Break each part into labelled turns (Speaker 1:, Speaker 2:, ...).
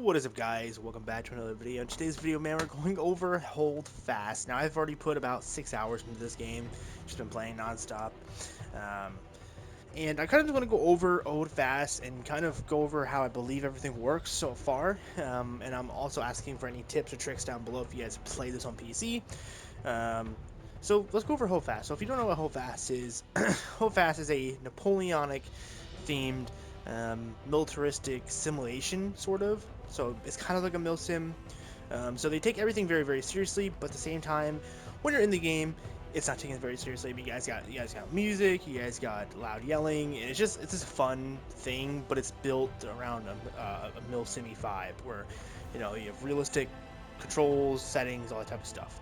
Speaker 1: What is up, guys? Welcome back to another video. In today's video, man, we're going over Holdfast. Now, I've already put about 6 hours into this game. Just been playing nonstop. Um, and I kind of want to go over Holdfast and kind of go over how I believe everything works so far. And I'm also asking for any tips or tricks down below if you guys play this on PC. So let's go over Holdfast. So if you don't know what Holdfast is, Holdfast is a Napoleonic themed militaristic simulation, sort of. So it's kind of like a mil sim. So they take everything very, very seriously, but at the same time, when you're in the game, it's not taken very seriously. But you guys got music, you guys got loud yelling, and it's just a fun thing. But it's built around a mil simi vibe, where you have realistic controls, settings, all that type of stuff.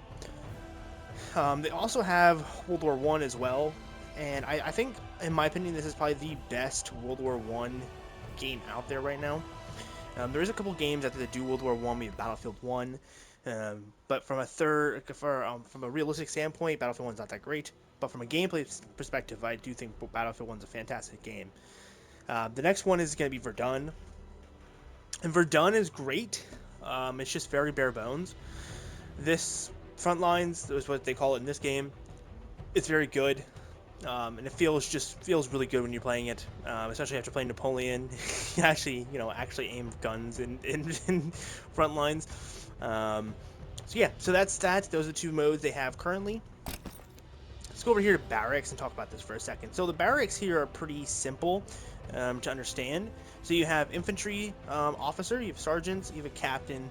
Speaker 1: They also have World War One as well, and I think, in my opinion, this is probably the best World War One game out there right now. There is a couple games that do World War One. We have Battlefield One, but from a realistic standpoint, Battlefield One's not that great. But from a gameplay perspective, I do think Battlefield One's a fantastic game. The next one is going to be Verdun, and Verdun is great. It's just very bare bones. This front lines is what they call it in this game. It's very good. And it feels really good when you're playing it, especially after playing Napoleon. You actually aim guns in front lines. So yeah, so that's that. Those are the two modes they have currently. Let's go over here to barracks and talk about this for a second. So the barracks here are pretty simple to understand. So you have infantry officer, you have sergeants, you have a captain,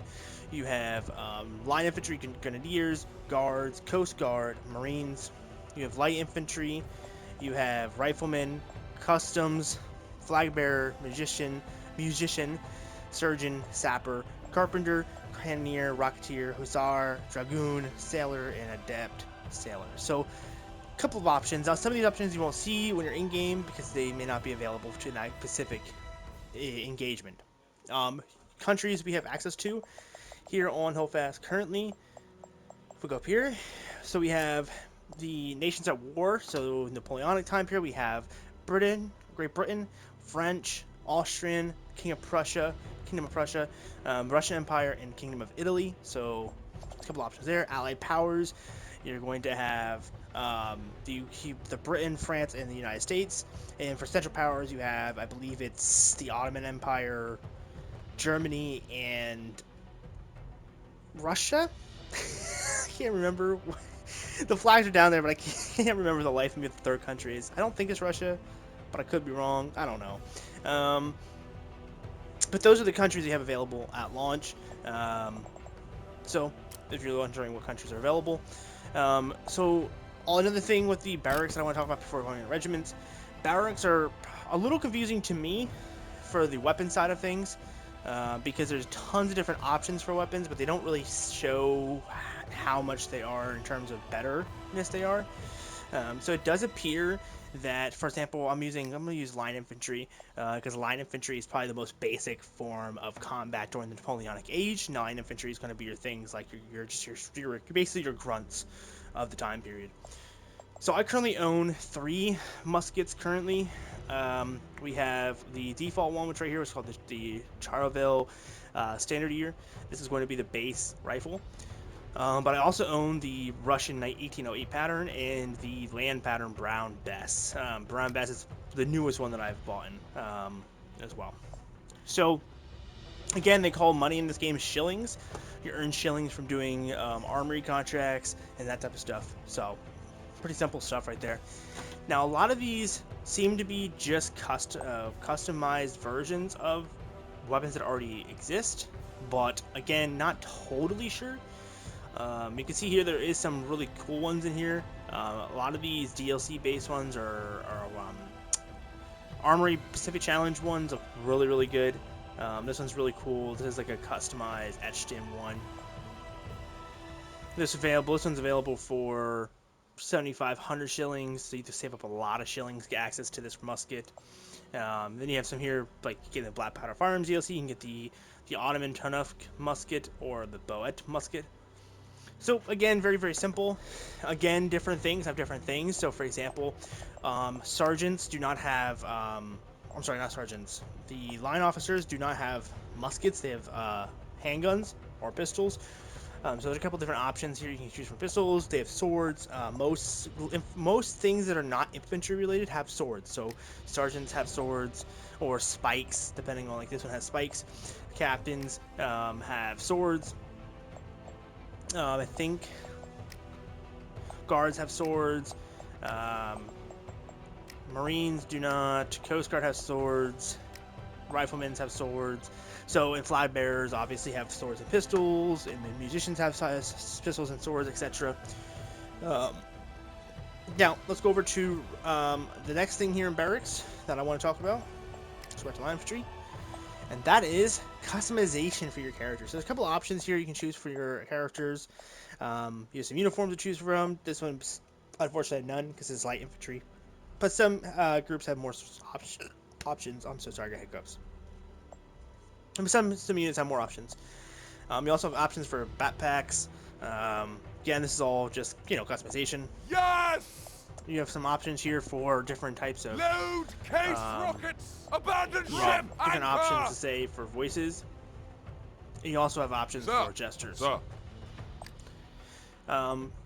Speaker 1: you have line infantry, grenadiers, guards, coast guard, marines. You have light infantry, you have riflemen, customs, flag bearer, musician, surgeon, sapper, carpenter, cannoneer, rocketeer, hussar, dragoon, sailor, and adept sailor. So a couple of options. Now, some of these options you won't see when you're in game because they may not be available to that specific engagement. Countries we have access to here on Holdfast currently. If we go up here, so we have the nations at war. So Napoleonic time period, we have Great Britain, French, Austrian, Kingdom of Prussia, Russian Empire, and Kingdom of Italy. So a couple options there. Allied powers, you're going to have the Britain, France, and the United States. And for Central powers, you have, I believe it's the Ottoman Empire, Germany, and Russia. I can't remember. The flags are down there, but I can't remember the life of me what the third country is. I don't think it's Russia, but I could be wrong. I don't know. But those are the countries you have available at launch. So if you're wondering what countries are available. So another thing with the barracks that I want to talk about before going into regiments. Barracks are a little confusing to me for the weapon side of things. Because there's tons of different options for weapons, but they don't really show how much they are in terms of betterness they are. So it does appear that, for example, I'm going to use line infantry because line infantry is probably the most basic form of combat during the Napoleonic Age. Line infantry is going to be your things like you're basically your grunts of the time period. So I currently own 3 muskets currently. We have the default one, which right here is called the Charleville Standard Year. This is going to be the base rifle. But I also own the Russian 1808 pattern and the land pattern Brown Bess. Brown Bess is the newest one that I've bought as well. So again, they call money in this game shillings. You earn shillings from doing armory contracts and that type of stuff. So pretty simple stuff right there. Now, a lot of these seem to be just customized versions of weapons that already exist, but again, not totally sure. You can see here there is some really cool ones in here. A lot of these DLC based ones are Armory Pacific Challenge ones are really, really good. This one's really cool. This is like a customized etched in one. This one's available for 7,500 shillings, so you have to save up a lot of shillings to get access to this musket. Then you have some here, like you get the Black Powder Firearms DLC, you can get the Ottoman Tunuk musket or the Boet musket. So again, very, very simple. Again, different things have different things. So for example, sergeants do not have I'm sorry, not sergeants. The line officers do not have muskets. They have handguns or pistols. So there's a couple different options here. You can choose from pistols. They have swords. Most things that are not infantry related have swords. So sergeants have swords or spikes, depending on, like, this one has spikes. Captains have swords. I think guards have swords. Um, Marines do not. Coast Guard has swords. Riflemen have swords. So, and flag bearers obviously have swords and pistols, and the musicians have pistols and swords, etc. Now, let's go over to the next thing here in barracks that I want to talk about. Let's go back to line infantry, and that is customization for your characters. So there's a couple options here you can choose for your characters. You have some uniforms to choose from. This one's unfortunately none because it's light infantry, but some groups have more options. I'm so sorry, I got hiccups. And some units have more options. You also have options for backpacks. Again, this is all just, customization.
Speaker 2: Yes!
Speaker 1: You have some options here for different types of
Speaker 2: Load case rockets! Abandon ship!
Speaker 1: different
Speaker 2: Anchor!
Speaker 1: options to say for voices. And you also have options for gestures.
Speaker 2: Sir.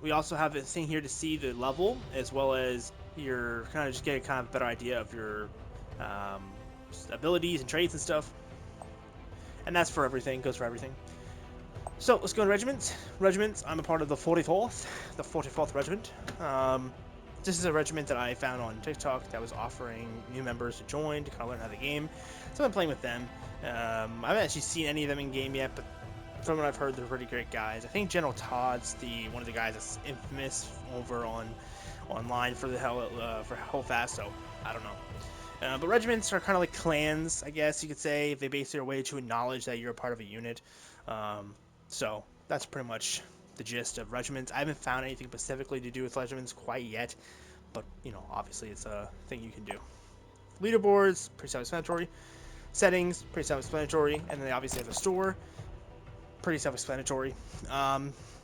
Speaker 1: We also have a thing here to see the level, as well as your just get a kind of better idea of your abilities and traits and stuff. And that's for everything, goes for everything. So let's go to regiments. Regiments, I'm a part of the 44th Regiment. This is a regiment that I found on TikTok that was offering new members to join to kind of learn how the game. So I've been playing with them. I haven't actually seen any of them in game yet, but from what I've heard, they're pretty great guys. I think General Todd's one of the guys that's infamous over online for for Holdfast. So I don't know. But regiments are kind of like clans, I guess you could say. They base their way to acknowledge that you're a part of a unit. So that's pretty much the gist of regiments. I haven't found anything specifically to do with regiments quite yet, but obviously it's a thing you can do. Leaderboards, pretty self-explanatory. Settings, pretty self-explanatory, and then they obviously have a store, pretty self-explanatory.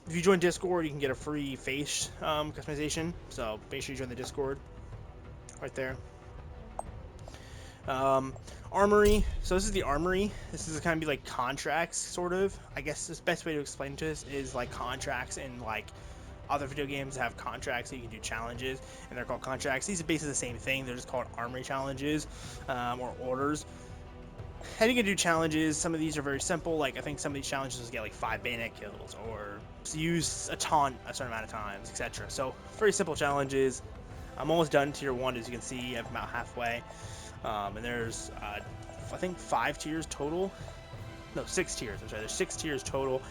Speaker 1: If you join Discord, you can get a free face customization, so make sure you join the Discord right there. Armory. So this is the armory. This is kind of be like contracts, sort of. I guess the best way to explain to this is like contracts in like other video games have contracts so you can do challenges, and they're called contracts. These are basically the same thing. They're just called armory challenges or orders. And you can do challenges. Some of these are very simple. Like I think some of these challenges get like 5 bayonet kills or use a taunt a certain amount of times, etc. So very simple challenges. I'm almost done tier 1, as you can see. I'm about halfway. And there's, I think 5 tiers total. No, 6 tiers. I'm sorry. There's 6 tiers total.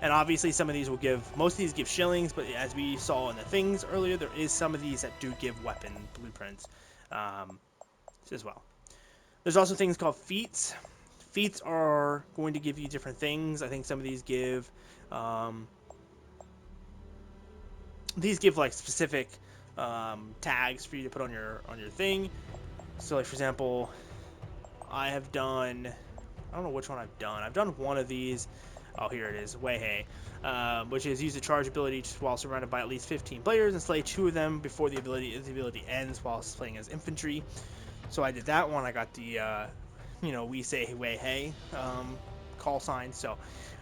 Speaker 1: And obviously some of these will most of these give shillings, but as we saw in the things earlier, there is some of these that do give weapon blueprints as well. There's also things called feats. Feats are going to give you different things. I think some of these give like specific tags for you to put on your thing. So, like, for example, I don't know which one I've done. I've done one of these. Oh, here it is, Weihei, which is use the charge ability while surrounded by at least 15 players and slay 2 of them before the ability ends while playing as infantry. So I did that one. I got the, we say Weihei call sign. So,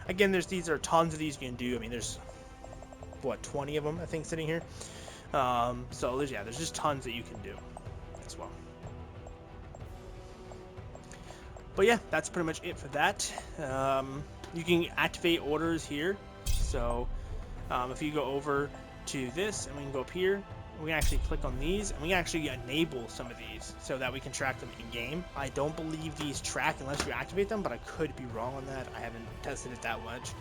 Speaker 1: again, these are tons of these you can do. I mean, there's, 20 of them, I think, sitting here. So, there's just tons that you can do as well. But yeah, that's pretty much it for that. You can activate orders here. So if you go over to this and we can go up here, we can actually click on these and we can actually enable some of these so that we can track them in game. I don't believe these track unless you activate them, but I could be wrong on that. I haven't tested it that much.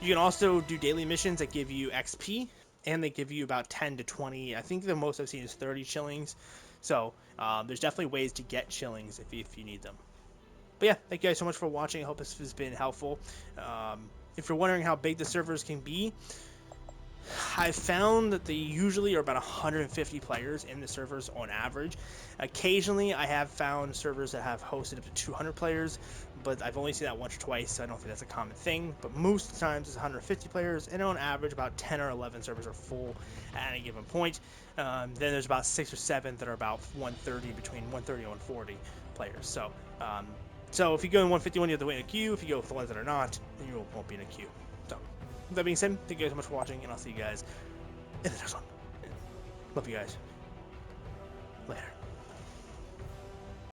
Speaker 1: You can also do daily missions that give you XP, and they give you about 10 to 20. I think the most I've seen is 30 shillings. So there's definitely ways to get shillings if you need them. But yeah, thank you guys so much for watching. I hope this has been helpful. If you're wondering how big the servers can be, I found that they usually are about 150 players in the servers on average. Occasionally, I have found servers that have hosted up to 200 players, but I've only seen that once or twice, so I don't think that's a common thing. But most of the times, it's 150 players, and on average, about 10 or 11 servers are full at any given point. Then there's about 6 or 7 that are about 130, between 130 and 140 players. Um, so if you go in 151, you have to wait in a queue. If you go with the ones that are not, then you won't be in a queue. So, with that being said, thank you guys so much for watching, and I'll see you guys in the next one. Love you guys. Later.